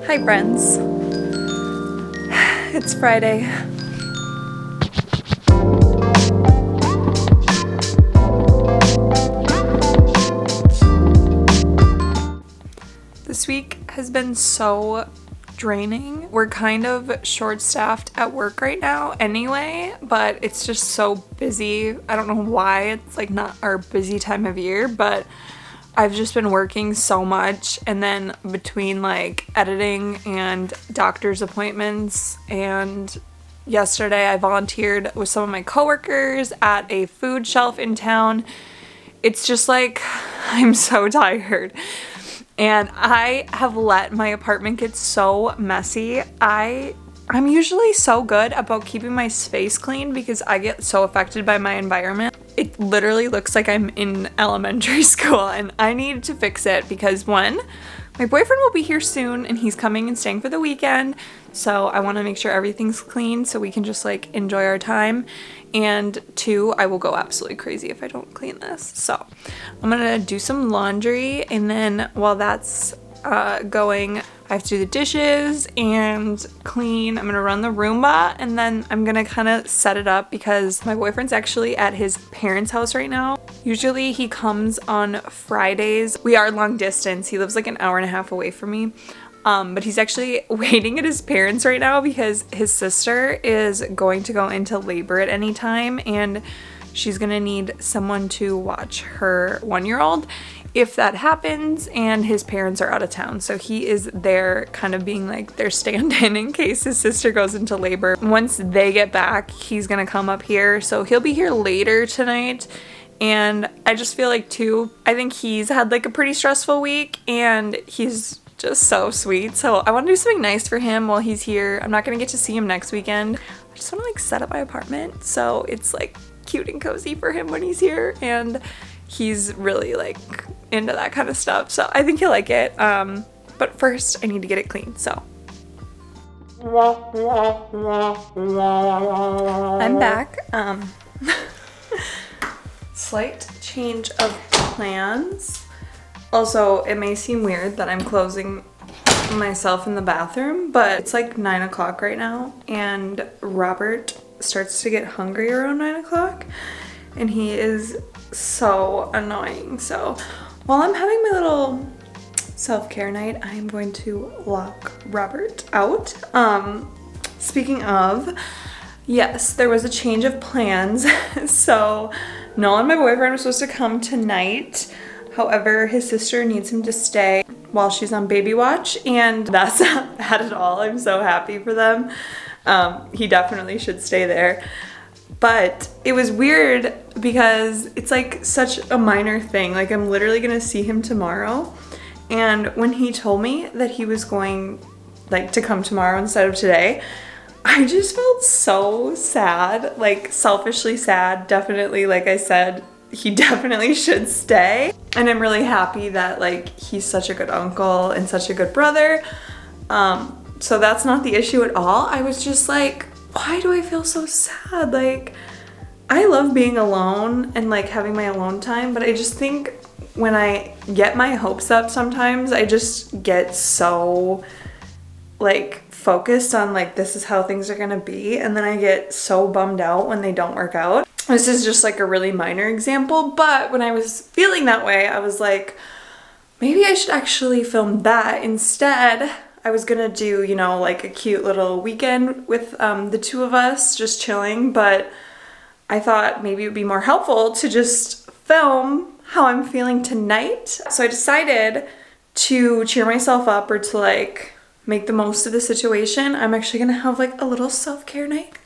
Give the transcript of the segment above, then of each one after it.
Hi friends. It's Friday. This week has been so draining. We're kind of short-staffed at work right now anyway, but it's just so busy. I don't know why. It's like not our busy time of year, but I've just been working so much, and then between like editing and doctor's appointments, and yesterday I volunteered with some of my coworkers at a food shelf in town. It's just like I'm so tired. And I have let my apartment get so messy. I'm usually so good about keeping my space clean because I get so affected by my environment. It literally looks like I'm in elementary school, and I need to fix it because one, my boyfriend will be here soon and he's coming and staying for the weekend. So I want to make sure everything's clean so we can just like enjoy our time. And two, I will go absolutely crazy if I don't clean this. So I'm gonna do some laundry, and then while that's going, I have to do the dishes and clean. I'm gonna run the Roomba, and then I'm gonna kind of set it up because my boyfriend's actually at his parents' house right now. Usually he comes on Fridays. We are long distance. He lives like an hour and a half away from me. But he's actually waiting at his parents right now because his sister is going to go into labor at any time, and she's gonna need someone to watch her 1-year-old if that happens, and his parents are out of town. So he is there kind of being like their stand-in in case his sister goes into labor. Once they get back, he's gonna come up here. So he'll be here later tonight. And I just feel like too, I think he's had like a pretty stressful week, and he's just so sweet. So I want to do something nice for him while he's here. I'm not gonna get to see him next weekend. I just want to like set up my apartment so it's like cute and cozy for him when he's here, and he's really like into that kind of stuff. So I think he'll like it. But first I need to get it clean. So I'm back. Slight change of plans. Also, it may seem weird that I'm closing myself in the bathroom, but it's like 9 o'clock right now, and Robert starts to get hungry around 9 o'clock, and he is so annoying. So while I'm having my little self-care night, I am going to lock Robert out. Speaking of, yes, there was a change of plans. So Nolan, my boyfriend, was supposed to come tonight. However, his sister needs him to stay while she's on baby watch, and that's not bad at all. I'm so happy for them. He definitely should stay there. But it was weird because it's like such a minor thing. Like, I'm literally gonna see him tomorrow. And when he told me that he was going like to come tomorrow instead of today, I just felt so sad, like selfishly sad. Definitely, like I said, he definitely should stay. And I'm really happy that like he's such a good uncle and such a good brother. So that's not the issue at all. I was just like, why do I feel so sad? Like, I love being alone and like having my alone time, but I just think when I get my hopes up sometimes, I just get so like focused on like this is how things are gonna be, and then I get so bummed out when they don't work out. This is just like a really minor example, but when I was feeling that way, I was like, maybe I should actually film that instead. I was gonna do, you know, like a cute little weekend with the two of us just chilling, but I thought maybe it would be more helpful to just film how I'm feeling tonight. So I decided to cheer myself up, or to like make the most of the situation. I'm actually gonna have like a little self-care night.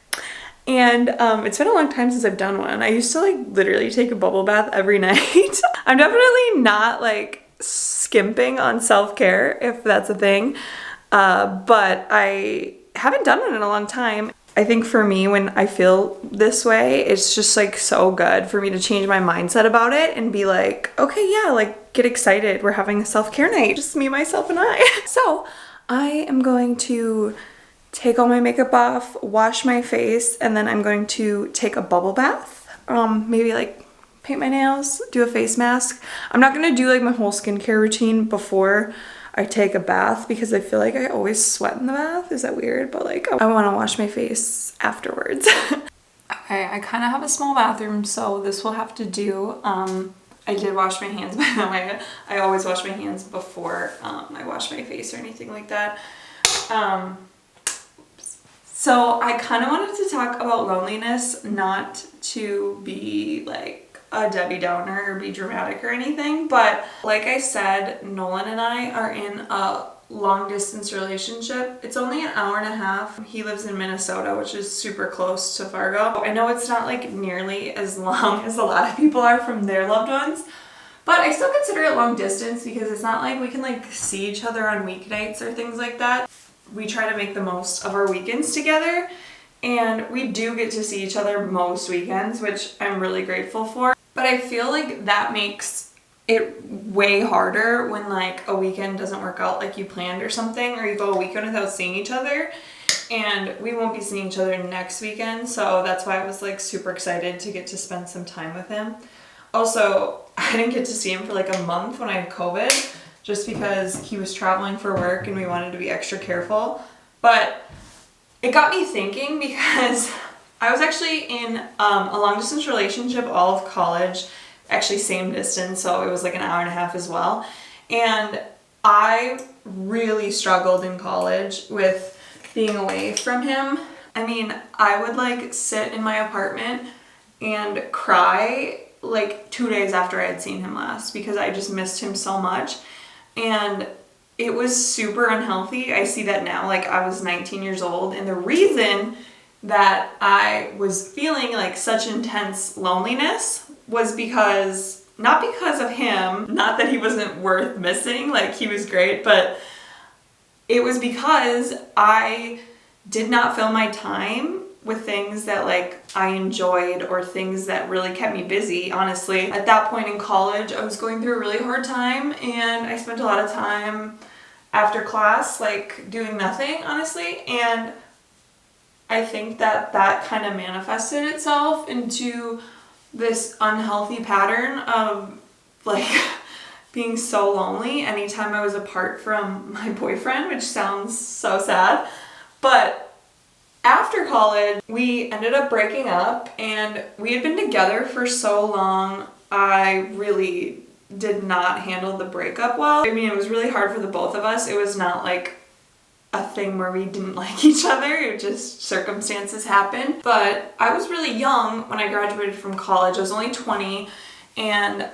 And it's been a long time since I've done one. I used to like literally take a bubble bath every night. I'm definitely not like skimping on self-care, if that's a thing. But I haven't done one in a long time. I think for me, when I feel this way, it's just like so good for me to change my mindset about it and be like, okay, yeah, like get excited. We're having a self-care night, just me, myself, and I. So I am going to take all my makeup off, wash my face, and then I'm going to take a bubble bath. Maybe like paint my nails, do a face mask. I'm not gonna do like my whole skincare routine before I take a bath because I feel like I always sweat in the bath. Is that weird? But like I want to wash my face afterwards. Okay, I kind of have a small bathroom, so this will have to do. I did wash my hands, by the way. I always wash my hands before I wash my face or anything like that. So I kind of wanted to talk about loneliness, not to be like a Debbie Downer or be dramatic or anything, but like I said, Nolan and I are in a long distance relationship. It's only an hour and a half. He lives in Minnesota, which is super close to Fargo. I know it's not like nearly as long as a lot of people are from their loved ones, but I still consider it long distance because it's not like we can like see each other on weeknights or things like that. We try to make the most of our weekends together, and we do get to see each other most weekends, which I'm really grateful for. But I feel like that makes it way harder when like a weekend doesn't work out like you planned or something, or you go a weekend without seeing each other, and we won't be seeing each other next weekend. So that's why I was like super excited to get to spend some time with him. Also, I didn't get to see him for like a month when I had COVID, just because he was traveling for work and we wanted to be extra careful. But it got me thinking because I was actually in a long distance relationship all of college, actually same distance, so it was like an hour and a half as well. And I really struggled in college with being away from him. I mean, I would like sit in my apartment and cry like 2 days after I had seen him last because I just missed him so much. And it was super unhealthy. I see that now. Like, I was 19 years old, and the reason that I was feeling like such intense loneliness was because, not because of him, not that he wasn't worth missing, like he was great, but it was because I did not fill my time with things that like I enjoyed or things that really kept me busy, honestly. At that point in college, I was going through a really hard time, and I spent a lot of time after class like doing nothing, honestly. And I think that that kind of manifested itself into this unhealthy pattern of like being so lonely anytime I was apart from my boyfriend, which sounds so sad. But after college, we ended up breaking up, and we had been together for so long. I really did not handle the breakup well. I mean, it was really hard for the both of us. It was not like a thing where we didn't like each other. It just circumstances happened. But I was really young when I graduated from college. I was only 20, and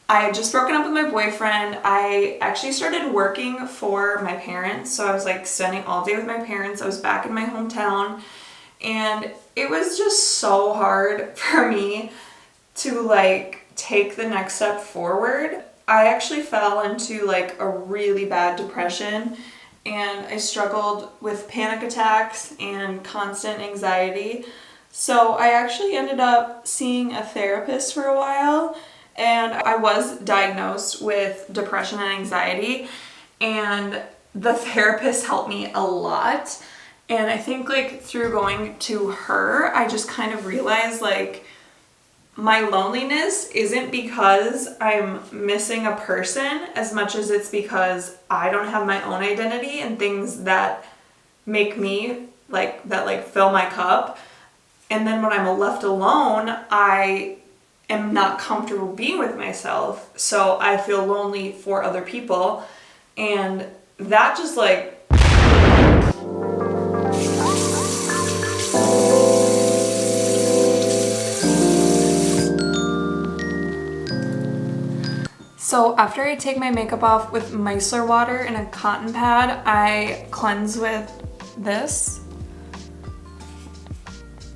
I had just broken up with my boyfriend. I actually started working for my parents, so I was like spending all day with my parents. I was back in my hometown, and it was just so hard for me to like take the next step forward. I actually fell into like a really bad depression, and I struggled with panic attacks and constant anxiety. So I actually ended up seeing a therapist for a while, and I was diagnosed with depression and anxiety, and the therapist helped me a lot. And I think like through going to her, I just kind of realized like my loneliness isn't because I'm missing a person as much as it's because I don't have my own identity and things that make me like, that like fill my cup. And then when I'm left alone, I am not comfortable being with myself, so I feel lonely for other people, and that just like So after I take my makeup off with micellar water and a cotton pad, I cleanse with this.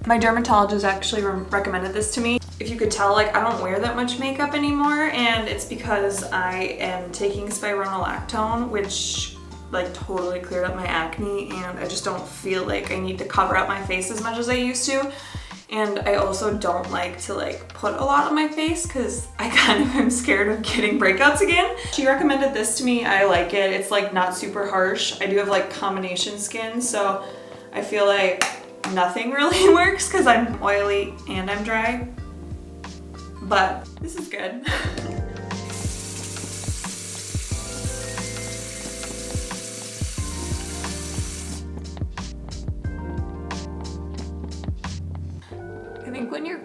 My dermatologist actually recommended this to me. If you could tell, like I don't wear that much makeup anymore, and it's because I am taking spironolactone, which like totally cleared up my acne, and I just don't feel like I need to cover up my face as much as I used to. And I also don't like to like put a lot on my face because I kind of am scared of getting breakouts again. She recommended this to me. I like it. It's like not super harsh. I do have like combination skin, so I feel like nothing really works because I'm oily and I'm dry. But this is good.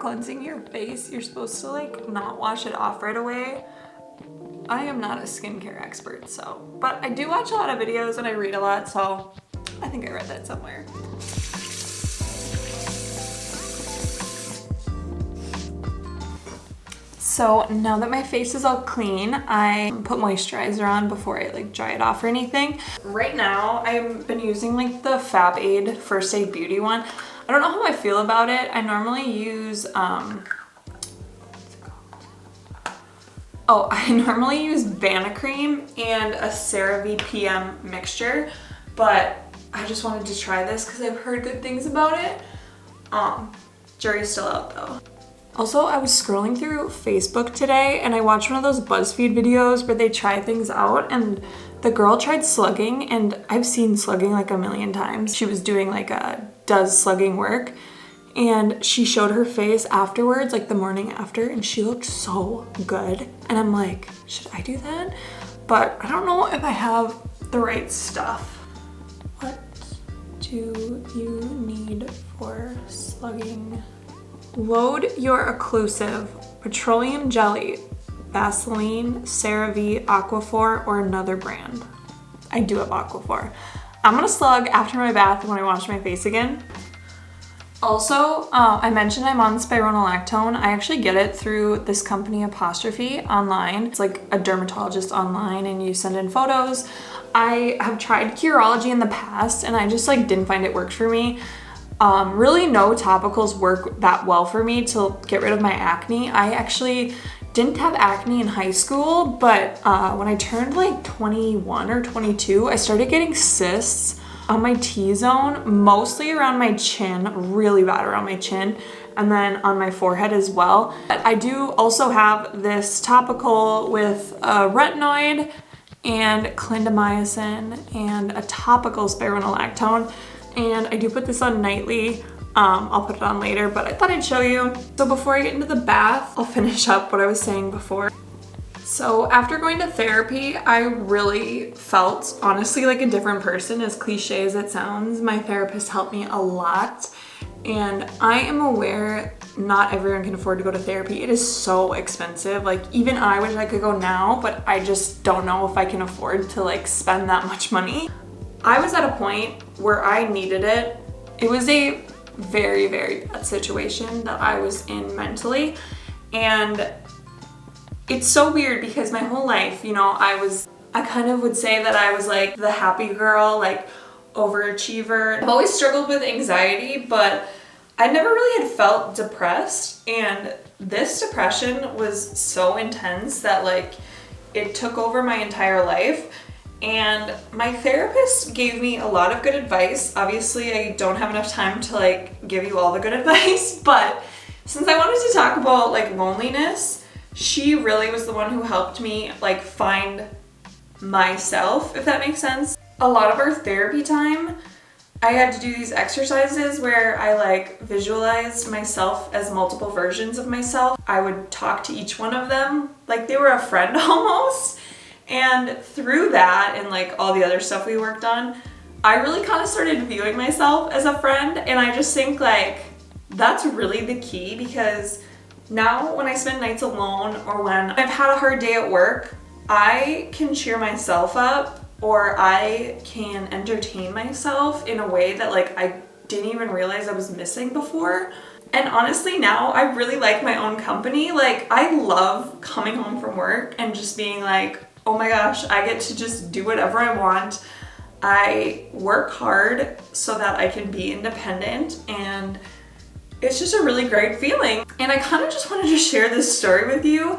cleansing your face, you're supposed to like not wash it off right away. I am not a skincare expert, so, but I do watch a lot of videos and I read a lot, so I think I read that somewhere. So now that my face is all clean, I put moisturizer on before I like dry it off or anything. Right now, I've been using like the Fab Aid First Aid Beauty one. I don't know how I feel about it. I normally use, I normally use Banacream and a CeraVe PM mixture, but I just wanted to try this because I've heard good things about it. Jury's still out though. Also, I was scrolling through Facebook today and I watched one of those BuzzFeed videos where they try things out, and the girl tried slugging, and I've seen slugging like a million times. She was doing like a does slugging work, and she showed her face afterwards, like the morning after, and she looked so good. And I'm like, should I do that? But I don't know if I have the right stuff. What do you need for slugging? Load your occlusive, petroleum jelly, Vaseline, CeraVe, Aquaphor, or another brand. I do have Aquaphor. I'm gonna slug after my bath when I wash my face again. Also, I mentioned I'm on spironolactone. I actually get it through this company Apostrophe online. It's like a dermatologist online and you send in photos. I have tried Curology in the past and I just like didn't find it worked for me. Really no topicals work that well for me to get rid of my acne. I actually didn't have acne in high school, but when I turned like 21 or 22, I started getting cysts on my T-zone, mostly around my chin, really bad around my chin, and then on my forehead as well. I do also have this topical with a retinoid and clindamycin and a topical spironolactone. And I do put this on nightly. I'll put it on later, but I thought I'd show you. So before I get into the bath, I'll finish up what I was saying before. So after going to therapy, I really felt honestly like a different person, as cliche as it sounds. My therapist helped me a lot, and I am aware not everyone can afford to go to therapy. It is so expensive. Like even I wish I could go now, but I just don't know if I can afford to like spend that much money. I was at a point where I needed it. It was a very, very bad situation that I was in mentally. And it's so weird because my whole life, you know, I kind of would say that I was like the happy girl, like overachiever. I've always struggled with anxiety, but I never really had felt depressed. And this depression was so intense that like it took over my entire life. And my therapist gave me a lot of good advice. Obviously, I don't have enough time to like give you all the good advice, but since I wanted to talk about like loneliness, she really was the one who helped me like find myself, if that makes sense. A lot of our therapy time, I had to do these exercises where I like visualized myself as multiple versions of myself. I would talk to each one of them like they were a friend almost. And through that and like all the other stuff we worked on, I really kind of started viewing myself as a friend. And I just think like that's really the key, because now when I spend nights alone or when I've had a hard day at work, I can cheer myself up, or I can entertain myself in a way that like I didn't even realize I was missing before. And honestly, now I really like my own company. Like I love coming home from work and just being like, oh my gosh, I get to just do whatever I want. I work hard so that I can be independent, and it's just a really great feeling. And I kind of just wanted to share this story with you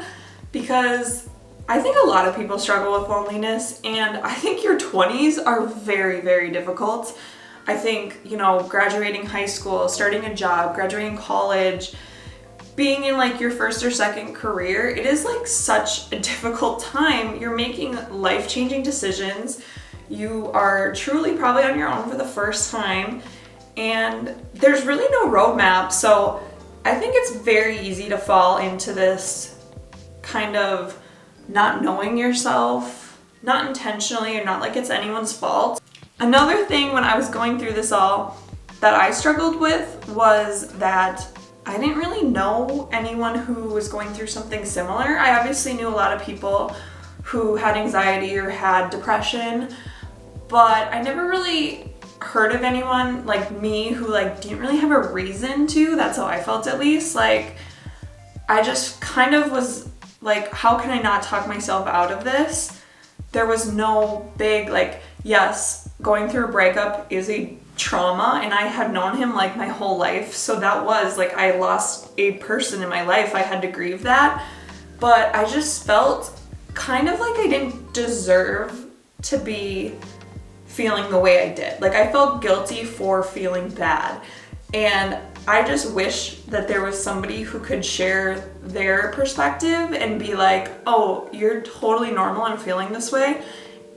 because I think a lot of people struggle with loneliness, and I think your 20s are very, very difficult. I think, you know, graduating high school, starting a job, graduating college, being in like your first or second career, it is like such a difficult time. You're making life-changing decisions. You are truly probably on your own for the first time, and there's really no roadmap. So I think it's very easy to fall into this kind of not knowing yourself, not intentionally or not like it's anyone's fault. Another thing when I was going through this all that I struggled with was that I didn't really know anyone who was going through something similar. I obviously knew a lot of people who had anxiety or had depression, but I never really heard of anyone like me who like didn't really have a reason to. That's how I felt, at least. Like, I just kind of was like, how can I not talk myself out of this? There was no big, like, yes, going through a breakup is a trauma, and I had known him like my whole life, so that was like, I lost a person in my life, I had to grieve that. But I just felt kind of like I didn't deserve to be feeling the way I did. Like, I felt guilty for feeling bad, and I just wish that there was somebody who could share their perspective and be like, oh, you're totally normal in feeling this way,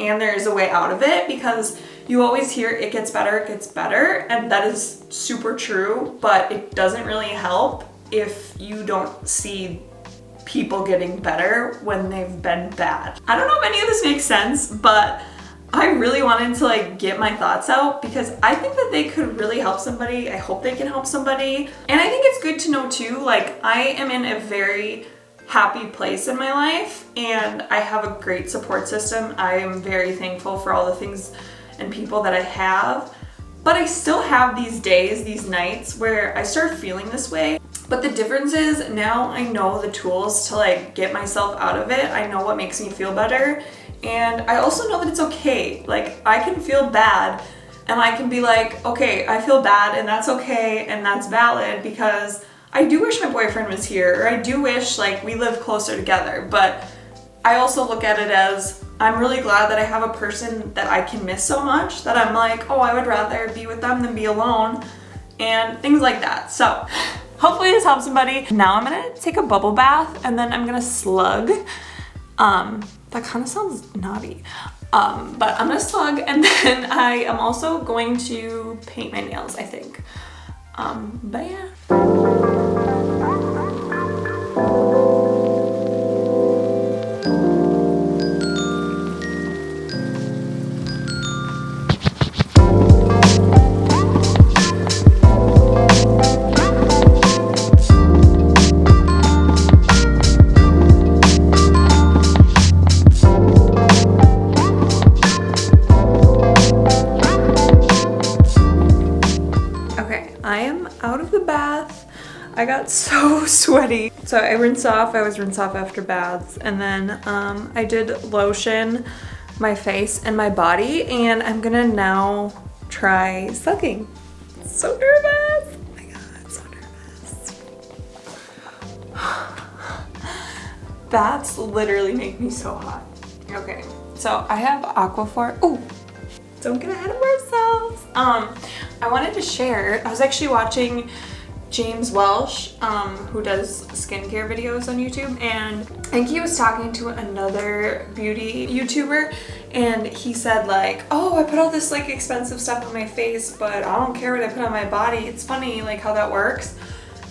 and there is a way out of it. Because you always hear it gets better, and that is super true, but it doesn't really help if you don't see people getting better when they've been bad. I don't know if any of this makes sense, but I really wanted to like get my thoughts out because I think that they could really help somebody. I hope they can help somebody. And I think it's good to know too, like, I am in a very happy place in my life and I have a great support system. I am very thankful for all the things and people that I have, but I still have these days, these nights where I start feeling this way. But the difference is now I know the tools to like get myself out of it. I know what makes me feel better. And I also know that it's okay. Like, I can feel bad and I can be like, okay, I feel bad and that's okay and that's valid, because I do wish my boyfriend was here, or I do wish like we lived closer together. But I also look at it as, I'm really glad that I have a person that I can miss so much that I'm like, oh, I would rather be with them than be alone, and things like that. So hopefully this helps somebody. Now I'm gonna take a bubble bath and then I'm gonna slug. That kind of sounds naughty, but I'm gonna slug, and then I am also going to paint my nails, I think. But yeah. I got so sweaty. So I rinse off, I always rinse off after baths, and then I did lotion my face and my body, and I'm gonna now try sucking. So nervous, oh my god, so nervous. Baths literally make me so hot. Okay, so I have Aquaphor. Oh, don't get ahead of ourselves. I wanted to share, I was actually watching James Welsh, who does skincare videos on YouTube, and I think he was talking to another beauty YouTuber, and he said like, oh, I put all this like expensive stuff on my face, but I don't care what I put on my body. It's funny like how that works.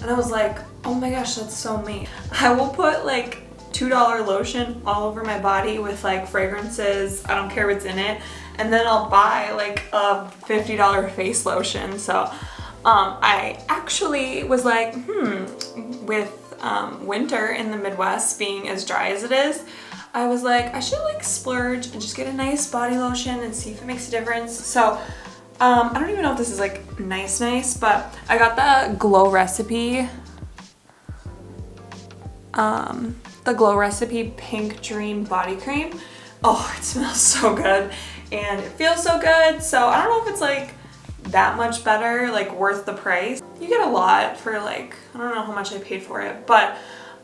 And I was like, oh my gosh, that's so me. I will put like $2 lotion all over my body with like fragrances, I don't care what's in it, and then I'll buy like a $50 face lotion. So I actually was like, with winter in the Midwest being as dry as it is, I was like, I should like splurge and just get a nice body lotion and see if it makes a difference. So I don't even know if this is like nice, but I got the Glow Recipe, Pink Dream Body Cream. Oh, it smells so good and it feels so good. So I don't know if it's like that much better, like worth the price. You get a lot for like, I don't know how much I paid for it, but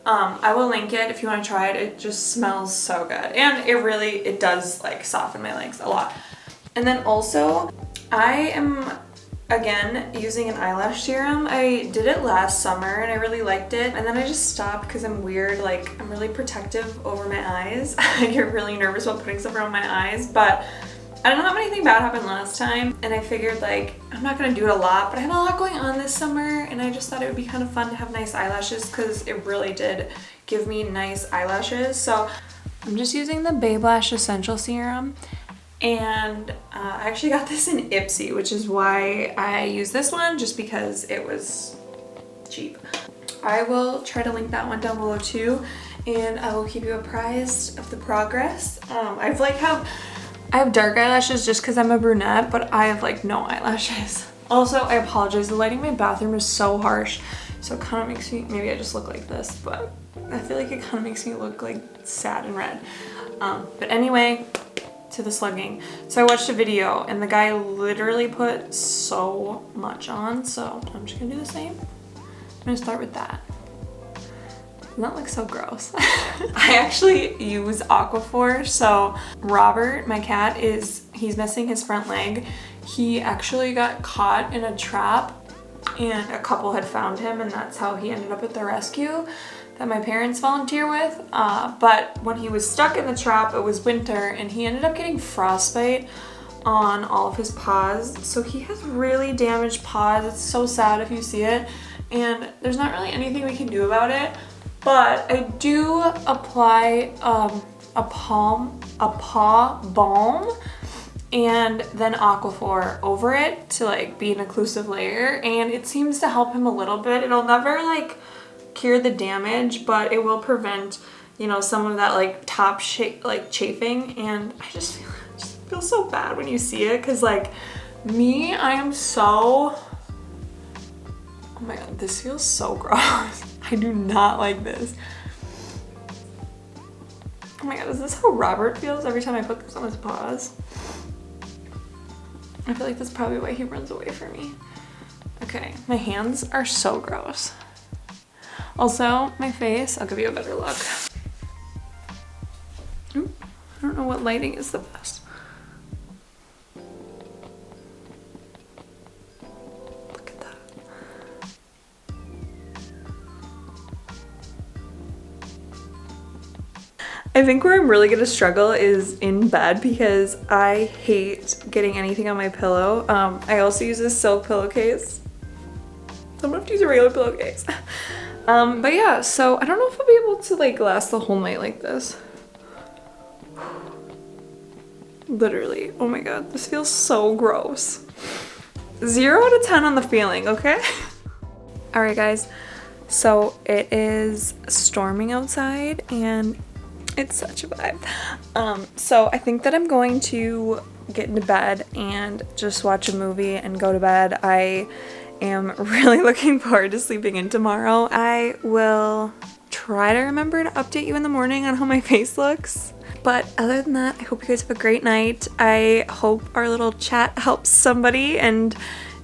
I will link it if you want to try it. It just smells so good, and it does like soften my legs a lot. And then also I am again using an eyelash serum. I did it last summer and I really liked it, and then I just stopped because I'm weird, like I'm really protective over my eyes. I get really nervous about putting stuff around my eyes, but I don't know how anything bad happened last time, and I figured like I'm not gonna do it a lot, but I have a lot going on this summer, and I just thought it would be kind of fun to have nice eyelashes because it really did give me nice eyelashes. So I'm just using the Babe Lash Essential Serum, and I actually got this in Ipsy, which is why I use this one, just because it was cheap. I will try to link that one down below too, and I will keep you apprised of the progress. I have dark eyelashes just because I'm a brunette, but I have like no eyelashes. Also, I apologize, the lighting in my bathroom is so harsh, so it kind of makes me, maybe I just look like this, but I feel like it kind of makes me look like sad and red. But anyway, to the slugging. So I watched a video and the guy literally put so much on, so I'm just gonna do the same. I'm gonna start with that. Doesn't that look so gross? I actually use Aquaphor. So Robert, my cat, he's missing his front leg. He actually got caught in a trap and a couple had found him, and that's how he ended up at the rescue that my parents volunteer with. But when he was stuck in the trap, it was winter and he ended up getting frostbite on all of his paws. So he has really damaged paws. It's so sad if you see it. And there's not really anything we can do about it, but I do apply a paw balm and then Aquaphor over it to like be an occlusive layer, and it seems to help him a little bit. It'll never like cure the damage, but it will prevent, you know, some of that like top shape like chafing. And I just feel so bad when you see it, because like me, I am so, oh my god, this feels so gross. I do not like this. Oh my god, is this how Robert feels every time I put this on his paws? I feel like that's probably why he runs away from me. Okay, my hands are so gross. Also, my face, I'll give you a better look. Ooh, I don't know what lighting is the best. Look at that. I think where I'm really gonna struggle is in bed, because I hate getting anything on my pillow. I also use this silk pillowcase. So I'm gonna have to use a regular pillowcase. But yeah, so I don't know if I'll be able to like last the whole night like this. Literally, oh my god, this feels so gross. 0 out of 10 on the feeling, okay? All right guys, so it is storming outside and it's such a vibe. So I think that I'm going to get into bed and just watch a movie and go to bed. I am really looking forward to sleeping in tomorrow. I will try to remember to update you in the morning on how my face looks. But other than that, I hope you guys have a great night. I hope our little chat helps somebody, and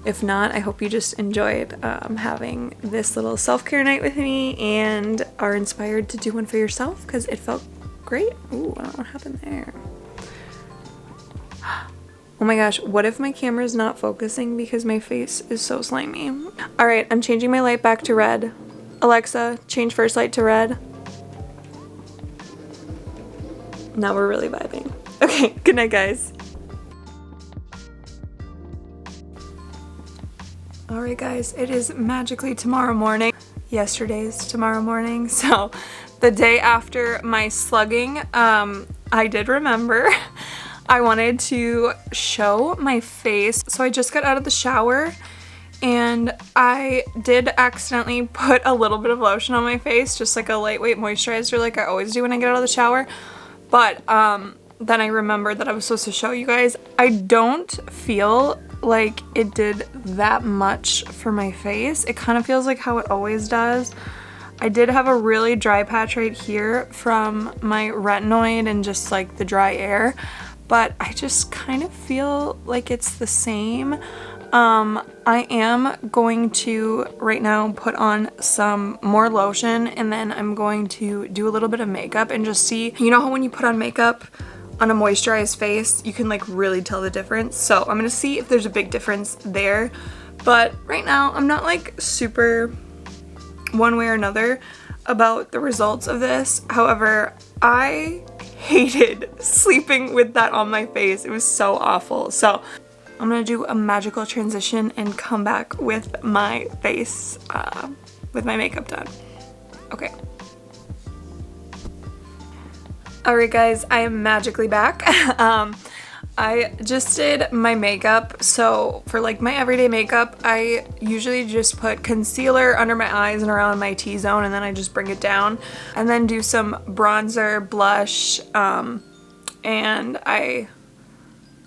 if not, I hope you just enjoyed having this little self-care night with me and are inspired to do one for yourself, because it felt great. Ooh, I don't know what happened there. Oh my gosh, what if my camera is not focusing because my face is so slimy? All right, I'm changing my light back to red. Alexa, change first light to red. Now we're really vibing. Okay, good night, guys. All right, guys, it is magically tomorrow morning. Yesterday's tomorrow morning. So the day after my slugging, I did remember I wanted to show my face. So I just got out of the shower and I did accidentally put a little bit of lotion on my face, just like a lightweight moisturizer like I always do when I get out of the shower. But then I remembered that I was supposed to show you guys. I don't feel like it did that much for my face. It kind of feels like how it always does. I did have a really dry patch right here from my retinoid and just like the dry air, but I just kind of feel like it's the same. I am going to right now put on some more lotion, and then I'm going to do a little bit of makeup and just see, you know how when you put on makeup on a moisturized face, you can like really tell the difference. So I'm gonna see if there's a big difference there. But right now I'm not like super one way or another about the results of this. However, I hated sleeping with that on my face. It was so awful. So I'm gonna do a magical transition and come back with my face, with my makeup done. Okay. Alright guys, I am magically back. I just did my makeup. So for like my everyday makeup, I usually just put concealer under my eyes and around my T-zone, and then I just bring it down and then do some bronzer, blush, and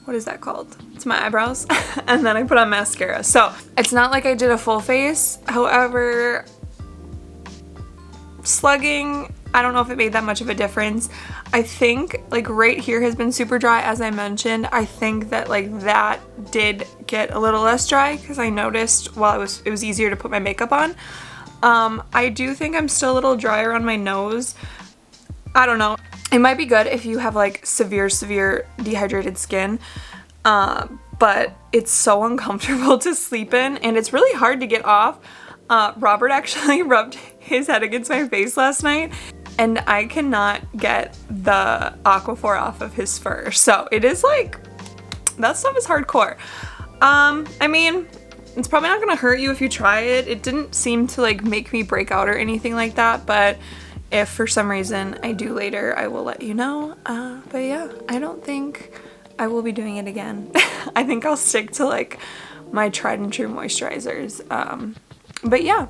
what is that called? It's my eyebrows. And then I put on mascara. So it's not like I did a full face. However, slugging, I don't know if it made that much of a difference. I think like right here has been super dry, as I mentioned. I think that like that did get a little less dry because I noticed while it was easier to put my makeup on. I do think I'm still a little dry around my nose. I don't know. It might be good if you have like severe dehydrated skin, but it's so uncomfortable to sleep in and it's really hard to get off. Robert actually rubbed his head against my face last night and I cannot get the Aquaphor off of his fur. So it is like, that stuff is hardcore. I mean, it's probably not gonna hurt you if you try it. It didn't seem to like make me break out or anything like that, but if for some reason I do later, I will let you know. But yeah, I don't think I will be doing it again. I think I'll stick to like my tried and true moisturizers. But yeah.